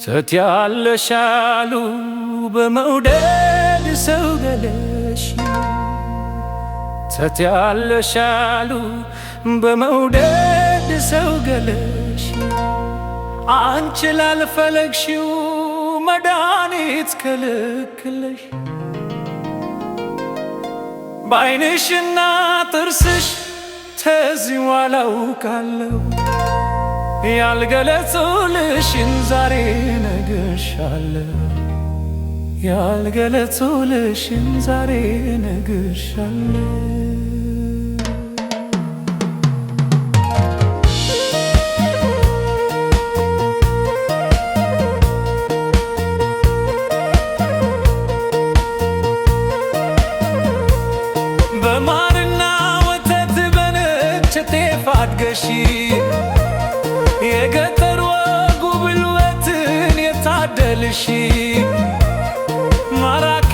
ትያለሽ አሉ በመውደድ ሰው ገለሽ ትያለሽ አሉ በመውደድ ሰው ገለሽ አንቺ ላልፈለግሽው መድኃኒት ከልክለሽ በዓይንሽና ጥርስሽ ተዚው አላውቃለሁ ያልገለጹልሽን ዛሬ ነግርሻለሁ ያልገለጹልሽን ዛሬ ነግርሻለሁ በማርና ወተት በነጭ ጤፍ አድገሽ የገጠር ወጉ ብልወትን የታደልሽ ማራኪ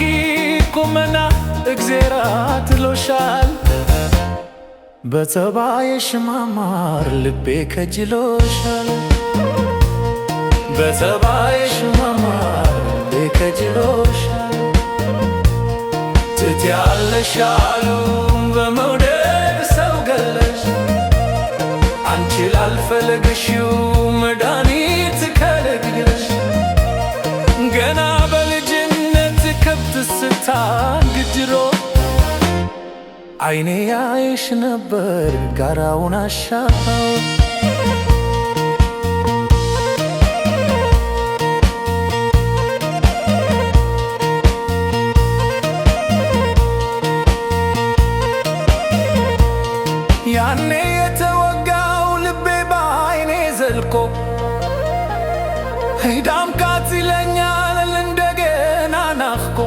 ቁመና እግዜር አድሎሻል በጸባይሽ ማማር ልቤ ከጅሎሻል በጸባይሽ ማማር ልቤ ከጅሎሻል ትያለሽ አሉ በመውደድ ሰው ገለሽ አንቺ ላልፈለግሽው መድኃኒት ከለግለሽ ገና በልጅነት ከብት ስታግድሮ ዓይኔ ያይሽ ነበር ጋራውን አሻው ያኔ የተወጋው ልቤ በዓይኔ ዘልቆ ዳምቃት ይለኛል እንደገና ናፍቆ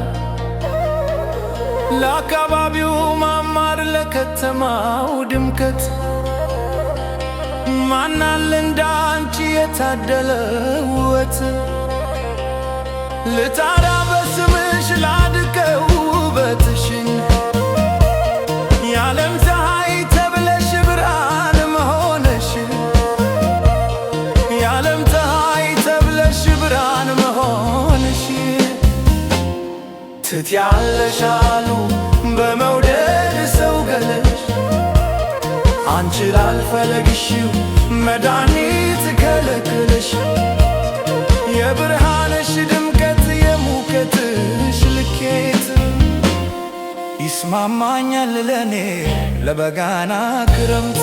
ለአካባቢው ማማር ለከተማው ድምቀት ማናለ እንዳንቺ የታደለ ውበት ልጣራ በስምሽ ላድቀው ውበትሽን የዓለም ፀሐይ ተብለሽ ብርሃን መሆንሽ የዓለም ፀሐይ ተብለሽ ብርሃን መሆንሽ ትያለሽ አሉ በመውደድ ሰው ገለሽ አንቺ ላልፈለግሽው መድኃኒት ከለክለሽ የብርሃንሽ ድምቀት የሙቀትሽ ልኬት ይስማማኛል ለኔ ለበጋና ክረምት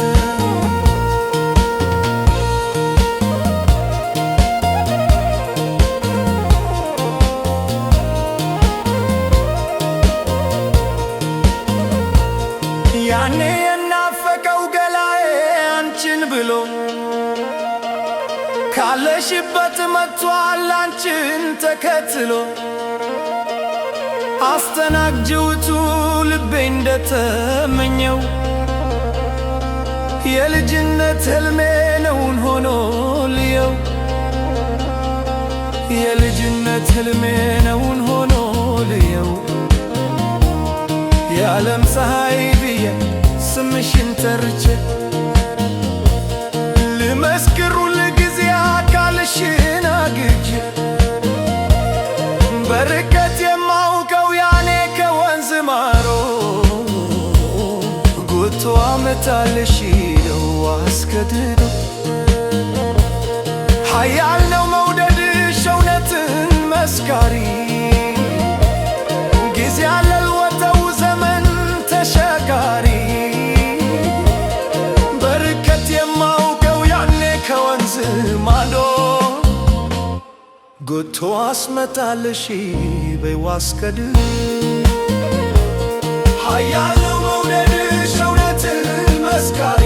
ያኔ የናፈቀው ገላዬ አንቺን ብሎ ካለሽበት መጥቷል አንቺን ተከትሎ አስተናግጅውቱ ልቤ እንደተመኘው የልጅነት ሕልሜ ነውን ሆኖ ልየው የልጅነት ሕልሜ ነውን ሆኖ ልየው የዓለም ፀሐይ ብዬ ስምሽን ጠርቼ ልመስክር ሁልጊዜ አካልሽን አግቼ በርቀት የማውቀው ያኔ ከወንዝ ማሮ ጎቶ አመጣልሽ ነው አስገድዶ ኃያል ነው መውደድሽ እውነትን መስካሪ ጊዜ ያለልወጠው ዘመን ተሻጋሪ በርቀት የማውቀው ያኔ ከወንዝ ማዶ ጎቶ አስመጣልሽ በይው አስገድዶ ኃያል ነው መውደድሽ እውነትን መስካሪ